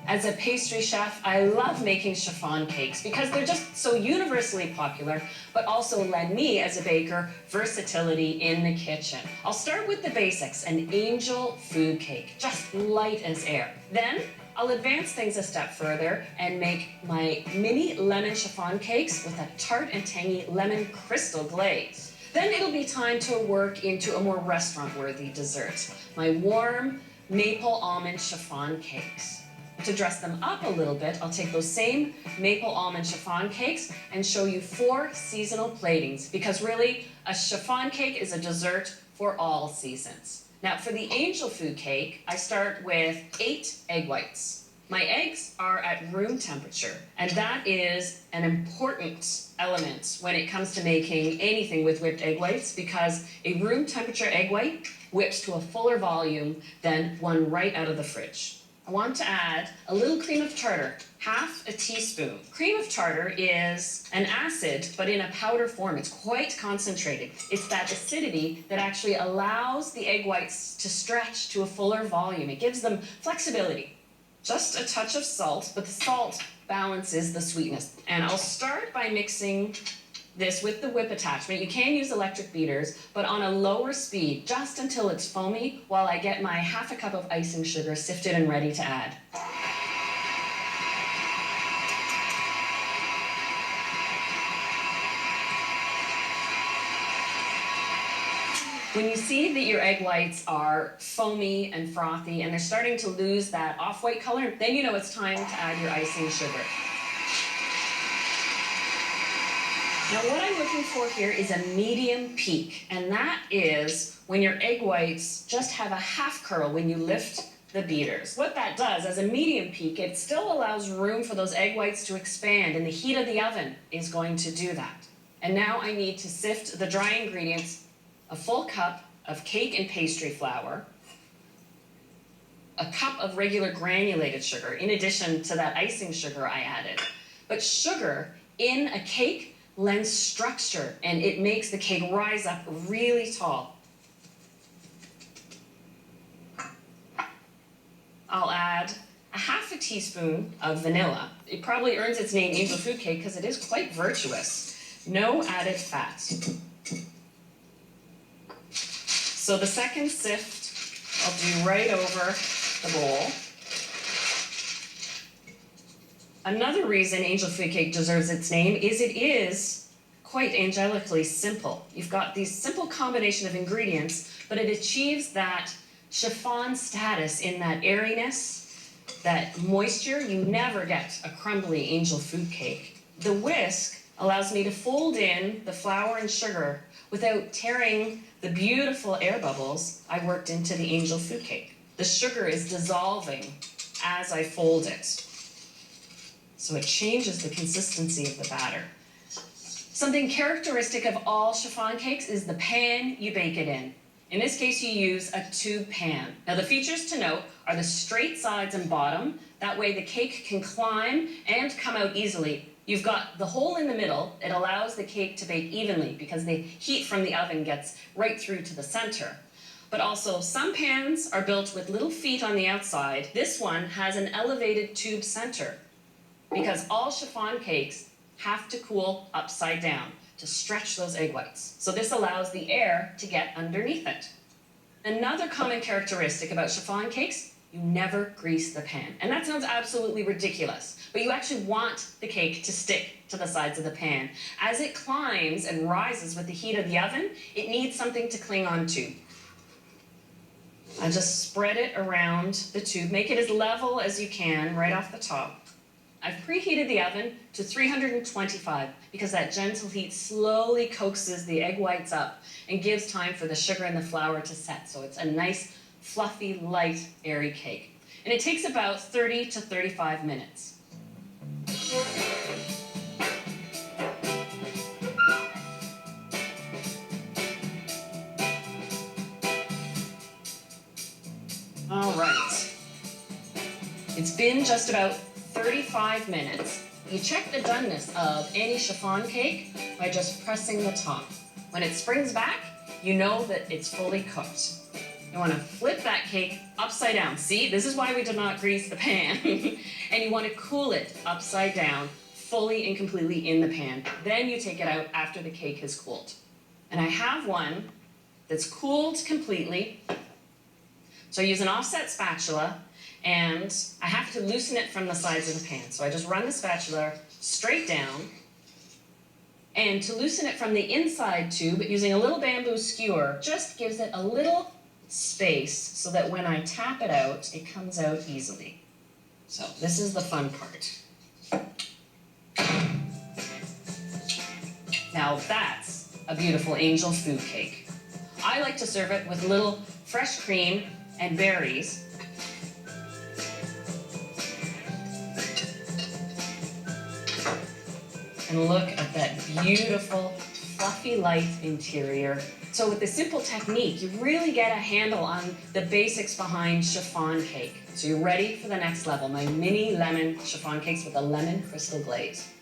As a pastry chef, I love making chiffon cakes because they're just so universally popular, but also lend me, as a baker, versatility in the kitchen. I'll start with the basics, an angel food cake, just light as air. Then, I'll advance things a step further and make my mini lemon chiffon cakes with a tart and tangy lemon crystal glaze. Then it'll be time to work into a more restaurant-worthy dessert, my warm maple almond chiffon cakes. To dress them up a little bit, I'll take those same maple almond chiffon cakes and show you 4 seasonal platings, because really, a chiffon cake is a dessert for all seasons. Now, for the angel food cake, I start with 8 egg whites. My eggs are at room temperature, and that is an important element when it comes to making anything with whipped egg whites, because a room temperature egg white whips to a fuller volume than one right out of the fridge. I want to add a little cream of tartar, half a teaspoon. Cream of tartar is an acid, but in a powder form. It's quite concentrated. It's that acidity that actually allows the egg whites to stretch to a fuller volume. It gives them flexibility. Just a touch of salt, but the salt balances the sweetness. And I'll start by mixing this with the whip attachment. You can use electric beaters, but on a lower speed, just until it's foamy, while I get my half a cup of icing sugar sifted and ready to add. When you see that your egg whites are foamy and frothy and they're starting to lose that off-white color, then you know it's time to add your icing sugar. Now, what I'm looking for here is a medium peak, and that is when your egg whites just have a half curl when you lift the beaters. What that does, as a medium peak, it still allows room for those egg whites to expand, and the heat of the oven is going to do that. And now I need to sift the dry ingredients, a full cup of cake and pastry flour, a cup of regular granulated sugar, in addition to that icing sugar I added. But sugar in a cake lends structure, and it makes the cake rise up really tall. I'll add a half a teaspoon of vanilla. It probably earns its name angel food cake because it is quite virtuous. No added fat. So the second sift I'll do right over the bowl. Another reason angel food cake deserves its name is it is quite angelically simple. You've got these simple combination of ingredients, but it achieves that chiffon status in that airiness, that moisture. You never get a crumbly angel food cake. The whisk allows me to fold in the flour and sugar without tearing the beautiful air bubbles I worked into the angel food cake. The sugar is dissolving as I fold it, so it changes the consistency of the batter. Something characteristic of all chiffon cakes is the pan you bake it in. In this case, you use a tube pan. Now, the features to note are the straight sides and bottom. That way the cake can climb and come out easily. You've got the hole in the middle. It allows the cake to bake evenly because the heat from the oven gets right through to the center. But also, some pans are built with little feet on the outside. This one has an elevated tube center, because all chiffon cakes have to cool upside down to stretch those egg whites. So this allows the air to get underneath it. Another common characteristic about chiffon cakes, you never grease the pan. And that sounds absolutely ridiculous, but you actually want the cake to stick to the sides of the pan. As it climbs and rises with the heat of the oven, it needs something to cling on to. I just spread it around the tube, make it as level as you can right off the top. I've preheated the oven to 325 because that gentle heat slowly coaxes the egg whites up and gives time for the sugar and the flour to set. So it's a nice, fluffy, light, airy cake. And it takes about 30 to 35 minutes. All right. It's been just about 35 minutes. You check the doneness of any chiffon cake by just pressing the top. When it springs back, you know that it's fully cooked. You want to flip that cake upside down. See, this is why we did not grease the pan. And you want to cool it upside down, fully and completely in the pan. Then you take it out after the cake has cooled. And I have one that's cooled completely. So I use an offset spatula, and I have to loosen it from the sides of the pan. So I just run the spatula straight down. And to loosen it from the inside tube, using a little bamboo skewer, just gives it a little space so that when I tap it out, it comes out easily. So this is the fun part. Now that's a beautiful angel food cake. I like to serve it with a little fresh cream and berries. And look at that beautiful, fluffy, light interior. So with this simple technique, you really get a handle on the basics behind chiffon cake. So you're ready for the next level, my mini lemon chiffon cakes with a lemon crystal glaze.